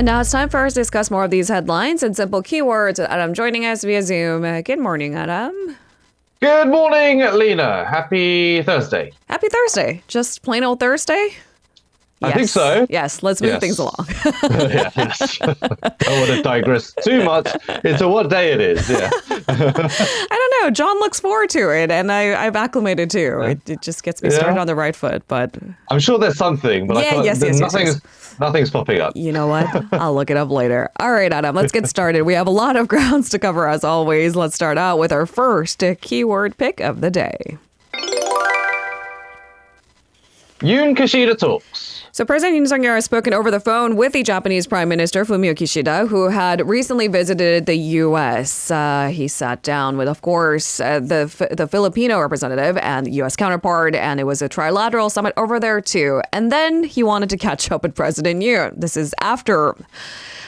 now it's time for us to discuss more of these headlines and simple keywords. Adam joining us via Zoom. Good morning, Adam. Good morning, Lena. Happy Thursday. Happy Thursday. Just plain old Thursday? I think so. Yes, let's move things along. Yes. I don't want to digress too much into what day it is. Yeah. I don't know. John looks forward to it, and I've acclimated too. It just gets me started on the right foot. But I'm sure there's something, but nothing's popping up. You know what? I'll look it up later. All right, Adam, let's get started. We have a lot of grounds to cover as always. Let's start out with our first keyword pick of the day. Yoon-Kishida talks. So President Yoon Suk-yeol has spoken over the phone with the Japanese Prime Minister Fumio Kishida, who had recently visited the U.S. He sat down with, of course, the Filipino representative and the U.S. counterpart, and it was a trilateral summit over there, too. And then he wanted to catch up with President Yoon. This is after,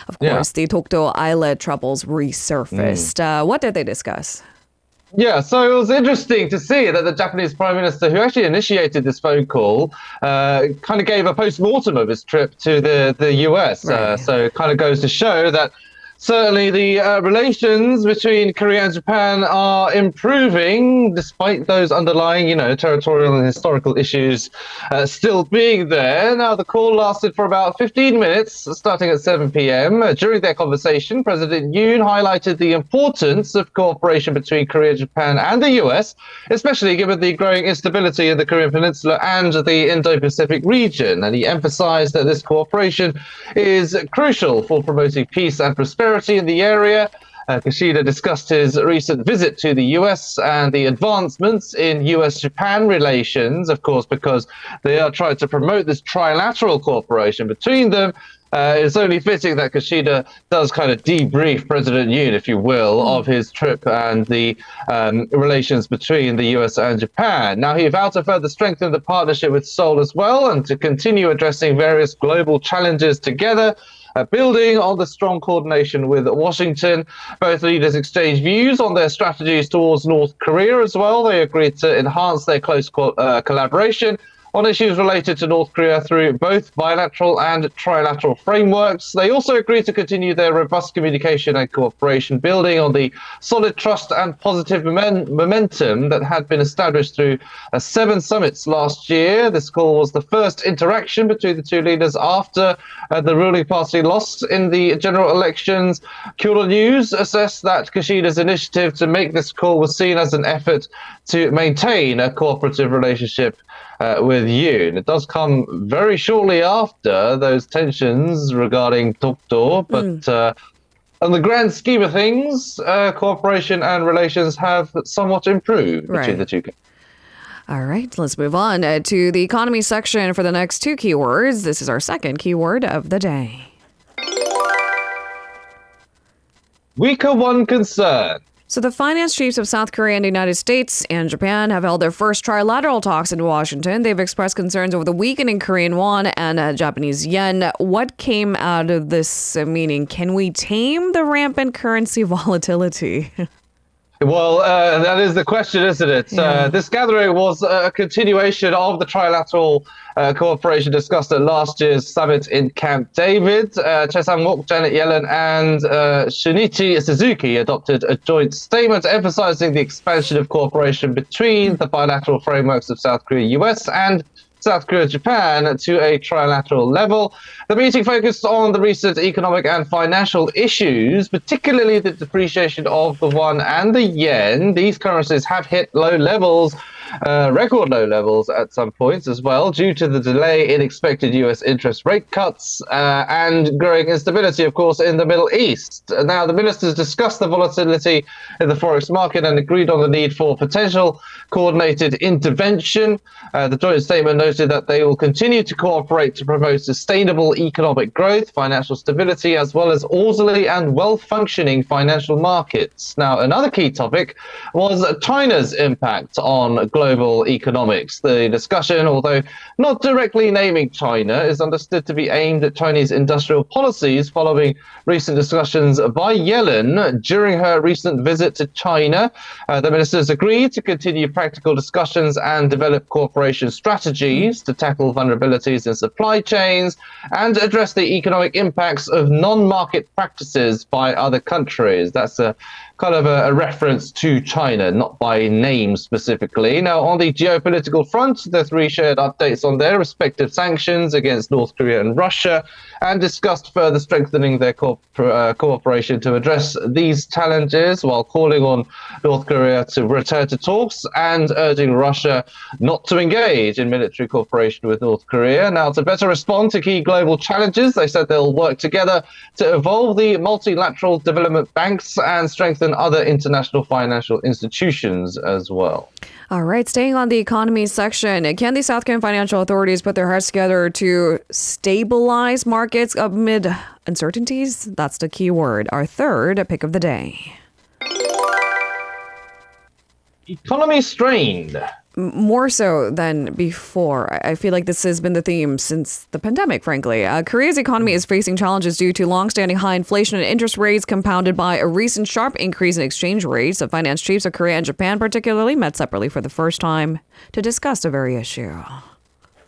of course, the Dokdo Island troubles resurfaced. What did they discuss? Yeah, so it was interesting to see that the Japanese Prime Minister, who actually initiated this phone call, kind of gave a post-mortem of his trip to the US. Right. So it kind of goes to show that certainly the relations between Korea and Japan are improving, despite those underlying, territorial and historical issues still being there. Now, the call lasted for about 15 minutes, starting at 7 p.m. During their conversation, President Yoon highlighted the importance of cooperation between Korea, Japan, and the U.S., especially given the growing instability in the Korean Peninsula and the Indo-Pacific region. And he emphasized that this cooperation is crucial for promoting peace and prosperity in the area. Kishida discussed his recent visit to the US and the advancements in US-Japan relations, of course, because they are trying to promote this trilateral cooperation between them. It's only fitting that Kishida does kind of debrief President Yoon, if you will, of his trip and the relations between the US and Japan. Now, he vowed to further strengthen the partnership with Seoul as well and to continue addressing various global challenges together. Building on the strong coordination with Washington, both leaders exchanged views on their strategies towards North Korea as well. They agreed to enhance their close collaboration on issues related to North Korea through both bilateral and trilateral frameworks. They also agreed to continue their robust communication and cooperation, building on the solid trust and positive momentum that had been established through 7 summits last year. This call was the first interaction between the two leaders after the ruling party lost in the general elections. Kyodo News assessed that Kishida's initiative to make this call was seen as an effort to maintain a cooperative relationship with Yoon. It does come very shortly after those tensions regarding Dokdo, but on the grand scheme of things, cooperation and relations have somewhat improved between the two countries. All right, let's move on to the economy section for the next 2 keywords. This is our second keyword of the day. Weaker won concern. So the finance chiefs of South Korea and the United States and Japan have held their first trilateral talks in Washington. They've expressed concerns over the weakening Korean won and Japanese yen. What came out of this meeting? Can we tame the rampant currency volatility? Well, that is the question, isn't it? Yeah. This gathering was a continuation of the trilateral cooperation discussed at last year's summit in Camp David. Choi Sang-mok, Janet Yellen, and Shinichi Suzuki adopted a joint statement emphasizing the expansion of cooperation between the bilateral frameworks of South Korea, US, and South Korea, Japan to a trilateral level. The meeting focused on the recent economic and financial issues, particularly the depreciation of the won and the yen. These currencies have hit low levels, record low levels at some points as well, due to the delay in expected US interest rate cuts and growing instability, of course, in the Middle East. Now, the ministers discussed the volatility in the forex market and agreed on the need for potential coordinated intervention. The joint statement noted that they will continue to cooperate to promote sustainable economic growth, financial stability, as well as orderly and well-functioning financial markets. Now, another key topic was China's impact on global economics. The discussion, although not directly naming China, is understood to be aimed at Chinese industrial policies following recent discussions by Yellen during her recent visit to China. The ministers agreed to continue practical discussions and develop cooperation strategies to tackle vulnerabilities in supply chains and address the economic impacts of non-market practices by other countries. That's a kind of a reference to China, not by name specifically. Now, on the geopolitical front, the three shared updates on their respective sanctions against North Korea and Russia and discussed further strengthening their cooperation to address these challenges, while calling on North Korea to return to talks and urging Russia not to engage in military cooperation with North Korea. Now, to better respond to key global challenges, they said they'll work together to evolve the multilateral development banks and strengthen other international financial institutions as well. All right, staying on the economy section, can the South Korean financial authorities put their heads together to stabilize markets amid uncertainties? That's the key word. Our third pick of the day. Economy strained. More so than before. I feel like this has been the theme since the pandemic, frankly. Korea's economy is facing challenges due to long-standing high inflation and interest rates compounded by a recent sharp increase in exchange rates. The finance chiefs of Korea and Japan particularly met separately for the first time to discuss the very issue.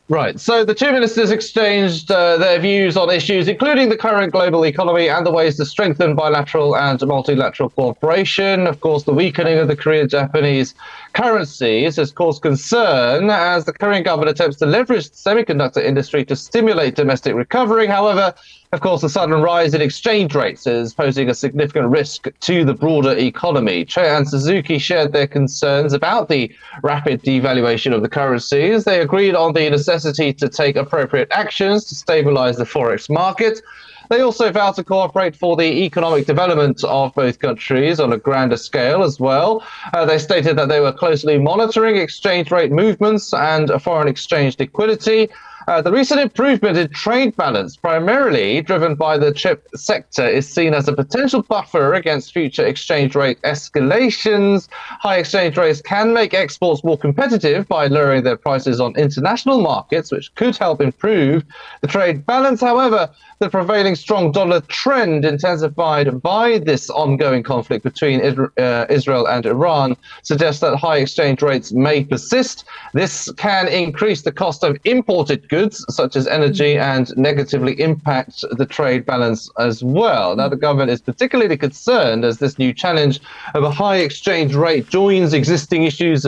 Right. So the two ministers exchanged their views on issues, including the current global economy and the ways to strengthen bilateral and multilateral cooperation. Of course, the weakening of the Korean-Japanese currencies has caused concern as the Korean government attempts to leverage the semiconductor industry to stimulate domestic recovery. However, of course, the sudden rise in exchange rates is posing a significant risk to the broader economy. Choi and Suzuki shared their concerns about the rapid devaluation of the currencies. They agreed on the necessity to take appropriate actions to stabilize the forex market. They also vowed to cooperate for the economic development of both countries on a grander scale as well. They stated that they were closely monitoring exchange rate movements and foreign exchange liquidity. The recent improvement in trade balance, primarily driven by the chip sector, is seen as a potential buffer against future exchange rate escalations. High exchange rates can make exports more competitive by lowering their prices on international markets, which could help improve the trade balance. However, the prevailing strong dollar trend, intensified by this ongoing conflict between Israel and Iran, suggests that high exchange rates may persist. This can increase the cost of imported goods, such as energy, and negatively impact the trade balance as well. Now, the government is particularly concerned as this new challenge of a high exchange rate joins existing issues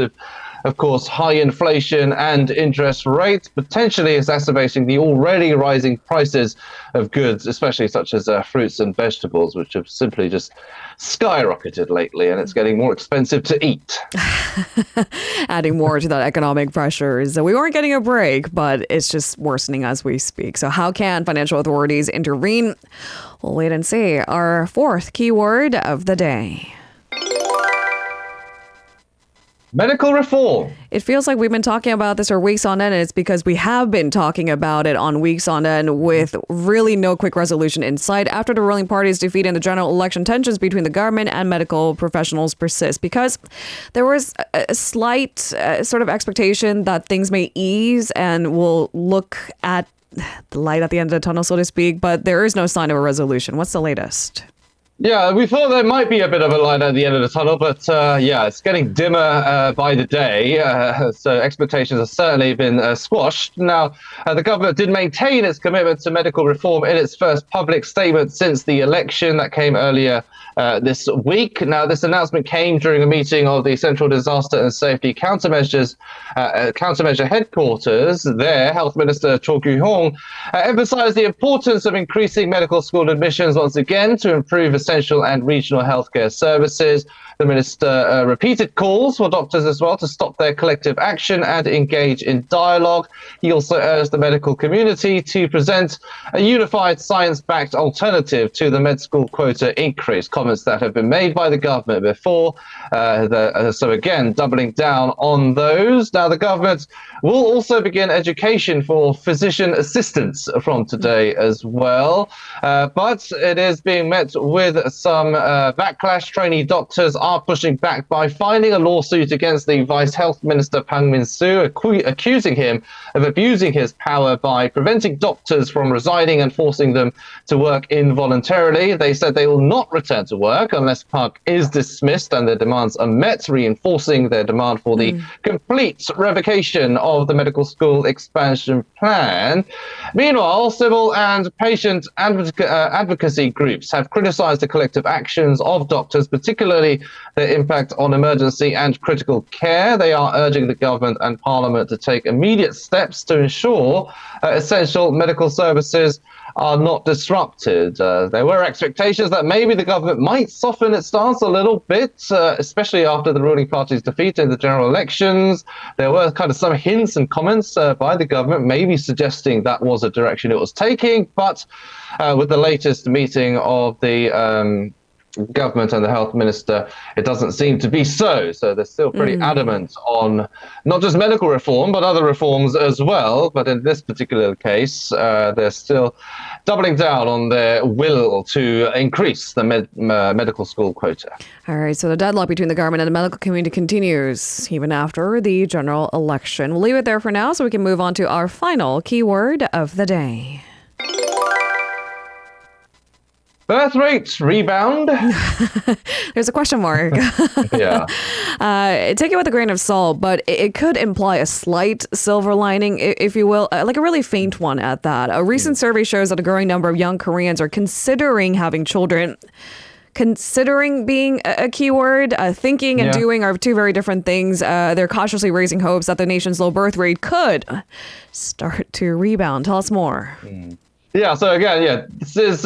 of course, high inflation and interest rates, potentially exacerbating the already rising prices of goods, especially such as fruits and vegetables, which have simply just skyrocketed lately, and it's getting more expensive to eat. Adding more to that economic pressures. We weren't getting a break, but it's just worsening as we speak. So how can financial authorities intervene? We'll wait and see. Our fourth keyword of the day. Medical reform. It feels like we've been talking about this for weeks on end, and it's because we have been talking about it on weeks on end with really no quick resolution in sight. After the ruling party's defeat in the general election, tensions between the government and medical professionals persist because there was a slight sort of expectation that things may ease and we'll look at the light at the end of the tunnel, so to speak, but there is no sign of a resolution. What's the latest? Yeah, we thought there might be a bit of a light at the end of the tunnel, but yeah, it's getting dimmer by the day. So expectations have certainly been squashed. Now, the government did maintain its commitment to medical reform in its first public statement since the election that came earlier this week. Now, this announcement came during a meeting of the Central Disaster and Safety Countermeasure headquarters. There, Health Minister Cho Kyu-hong emphasized the importance of increasing medical school admissions once again to improve essential and regional healthcare services. The minister repeated calls for doctors as well to stop their collective action and engage in dialogue. He also urged the medical community to present a unified science-backed alternative to the med school quota increase, comments that have been made by the government before. So again, doubling down on those. Now, the government will also begin education for physician assistants from today as well. But it is being met with some backlash. Trainee doctors are pushing back by filing a lawsuit against the Vice Health Minister Pang Min-soo, accusing him of abusing his power by preventing doctors from resigning and forcing them to work involuntarily. They said they will not return to work unless Park is dismissed and their demands are met, reinforcing their demand for the complete revocation of the medical school expansion plan. Meanwhile, civil and patient advocacy groups have criticized the collective actions of doctors, particularly their impact on emergency and critical care. They are urging the government and parliament to take immediate steps to ensure essential medical services are not disrupted. There were expectations that maybe the government might soften its stance a little bit, especially after the ruling party's defeat in the general elections. There were kind of some hints and comments by the government, maybe suggesting that was a direction it was taking. But with the latest meeting of the government and the health minister, it doesn't seem to be so. So they're still pretty adamant on not just medical reform, but other reforms as well. But in this particular case, they're still doubling down on their will to increase the medical school quota. All right, so the deadlock between the government and the medical community continues even after the general election. We'll leave it there for now so we can move on to our final keyword of the day. Birthrate rebound. There's a question mark. Yeah. Take it with a grain of salt, but it could imply a slight silver lining, if you will, like a really faint one at that. A recent survey shows that a growing number of young Koreans are considering having children. Considering being a keyword, thinking and doing are two very different things. They're cautiously raising hopes that the nation's low birth rate could start to rebound. Tell us more. Yeah, so again, this is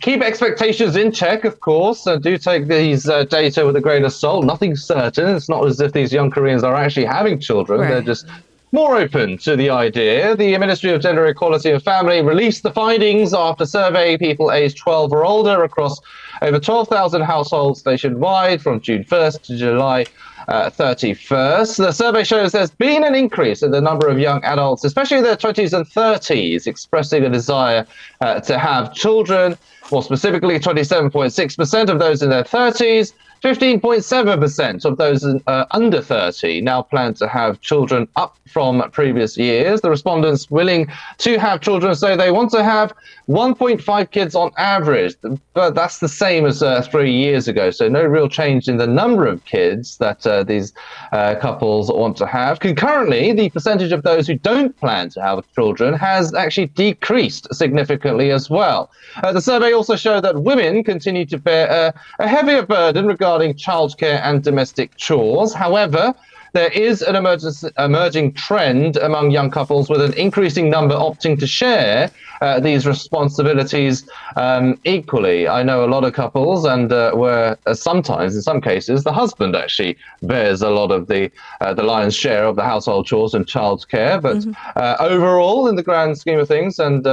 keep expectations in check, of course, and do take these data with a grain of salt. Nothing's certain. It's not as if these young Koreans are actually having children. Right. They're just more open to the idea. The Ministry of Gender Equality and Family released the findings after surveying people aged 12 or older across over 12,000 households nationwide from June 1st to July 31st. The survey shows there's been an increase in the number of young adults, especially in their 20s and 30s, expressing a desire to have children. More specifically, 27.6% of those in their 30s, 15.7% of those under 30 now plan to have children, up from previous years. The respondents willing to have children say they want to have 1.5 kids on average, but that's the same as 3 years ago. So no real change in the number of kids that these couples want to have. Concurrently, the percentage of those who don't plan to have children has actually decreased significantly as well. The survey also showed that women continue to bear a heavier burden regarding childcare and domestic chores. However, there is an emerging trend among young couples with an increasing number opting to share these responsibilities equally. I know a lot of couples and where sometimes, in some cases, the husband actually bears a lot of the lion's share of the household chores and childcare. But overall, in the grand scheme of things, and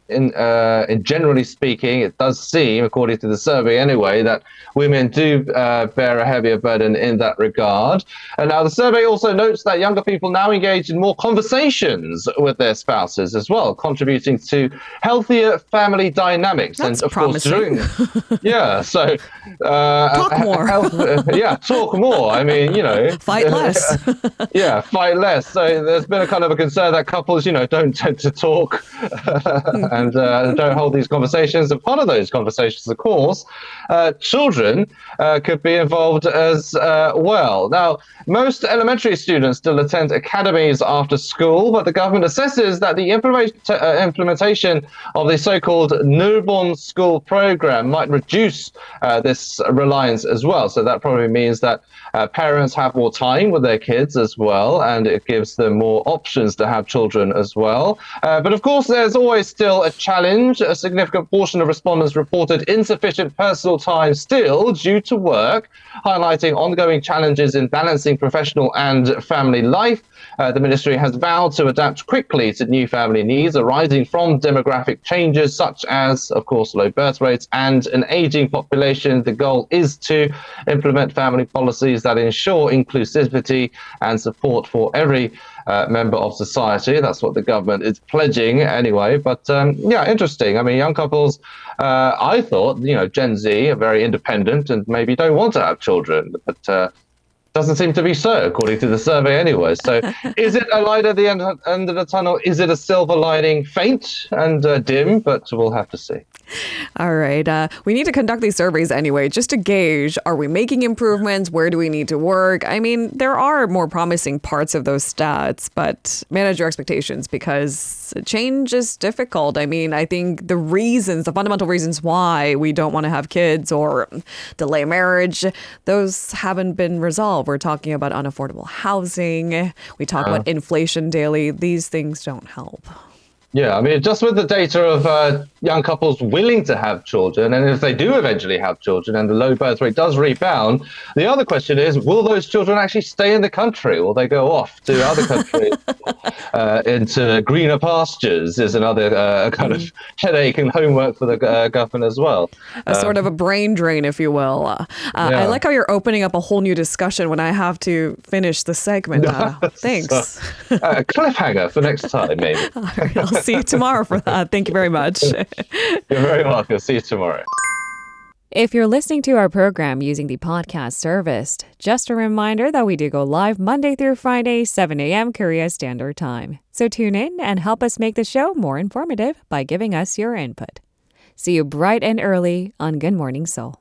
in generally speaking, it does seem, according to the survey anyway, that women do bear a heavier burden in that regard. And now the survey also notes that younger people now engage in more conversations with their spouses as well, contributing to healthier family dynamics. That's and of promising. Course, so talk more. Talk more. I mean, fight less. Fight less. So there's been a kind of a concern that couples, don't tend to talk and don't hold these conversations. And part of those conversations, of course, children could be involved as well. Now, most elementary students still attend academies after school, but the government assesses that the implementation of the so-called newborn school program might reduce this reliance as well. So that probably means that parents have more time with their kids as well, and it gives them more options to have children as well. But of course, there's always still a challenge. A significant portion of respondents reported insufficient personal time still due to work, highlighting ongoing challenges in balancing professional and family life. The ministry has vowed to adapt quickly to new family needs arising from demographic changes such as, of course, low birth rates and an aging population. The goal is to implement family policies policies that ensure inclusivity and support for every member of society. That's what the government is pledging anyway. But yeah, interesting. I mean, young couples, I thought, Gen Z are very independent and maybe don't want to have children, but doesn't seem to be so, according to the survey anyway. So is it a light at the end of the tunnel? Is it a silver lining, faint and dim? But we'll have to see. All right. We need to conduct these surveys anyway, just to gauge, are we making improvements? Where do we need to work? I mean, there are more promising parts of those stats, but manage your expectations because change is difficult. I mean, I think the fundamental reasons why we don't want to have kids or delay marriage, those haven't been resolved. We're talking about unaffordable housing. We talk about inflation daily. These things don't help. Yeah, I mean, just with the data of young couples willing to have children, and if they do eventually have children and the low birth rate does rebound, the other question is, will those children actually stay in the country? Will they go off to other countries into greener pastures is another kind of headache and homework for the government as well. A sort of a brain drain, if you will. I like how you're opening up a whole new discussion when I have to finish the segment. Thanks. Cliffhanger for next time, maybe. All right, I'll see you tomorrow for that. Thank you very much. You're very welcome. See you tomorrow. If you're listening to our program using the podcast service, just a reminder that we do go live Monday through Friday, 7 a.m. Korea Standard Time. So tune in and help us make the show more informative by giving us your input. See you bright and early on Good Morning Seoul.